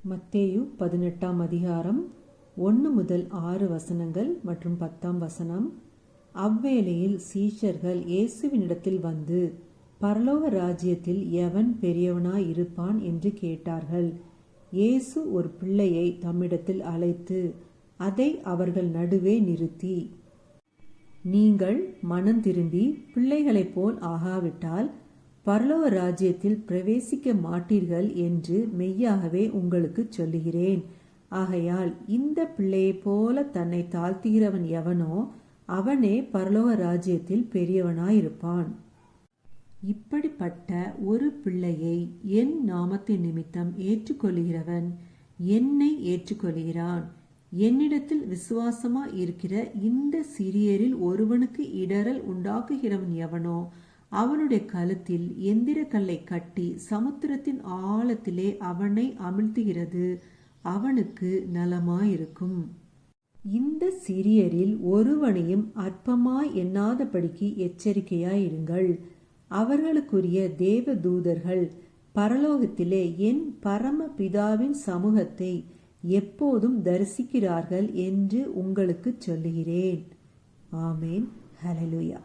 மத்தேயு 18ஆம் அதிகாரம் 1 முதல் 6 வசனங்கள் மற்றும் 10ஆம் வசனம். அவ்வேளையில் சீஷர்கள் இயேசுவினிடத்தில் வந்து, பரலோக ராஜ்யத்தில் எவன் பெரியவனாய் இருப்பான் என்று கேட்டார்கள். இயேசு ஒரு பிள்ளையை தம்மிடத்தில் அழைத்து அதை அவர்கள் நடுவே நிறுத்தி, நீங்கள் மனம் திரும்பி பிள்ளைகளைப் போல் ஆகாவிட்டால் பரலோக ராஜ்யத்தில் பிரவேசிக்க மாட்டீர்கள் என்று மெய்யாகவே உங்களுக்கு சொல்லுகிறேன். ஆகையால் இந்த பிள்ளையைப் போல தன்னை தாழ்த்துகிறவன் எவனோ அவனே பரலோக ராஜ்யத்தில் பெரியவனாயிருப்பான். இப்படிப்பட்ட ஒரு பிள்ளையை என் நாமத்தின் நிமித்தம் ஏற்றுக்கொள்கிறவன் என்னை ஏற்றுக்கொள்கிறான். என்னிடத்தில் விசுவாசமாய் இருக்கிற இந்த சிறியரில் ஒருவனுக்கு இடறல் உண்டாக்குகிறவன் எவனோ அவனுடைய கழுத்தில் எந்திரக்கல்லை கட்டி சமுத்திரத்தின் ஆழத்திலே அவனை அமிழ்த்துகிறது அவனுக்கு நலமாயிருக்கும். இந்த சிறியரில் ஒருவனையும் அற்பமாய் எண்ணாதபடிக்கு எச்சரிக்கையாயிருங்கள். அவர்களுக்குரிய தேவ தூதர்கள் பரலோகத்திலே என் பரம பிதாவின் சமூகத்தை எப்போதும் தரிசிக்கிறார்கள் என்று உங்களுக்கு சொல்லுகிறேன். ஆமேன். ஹல்லேலூயா.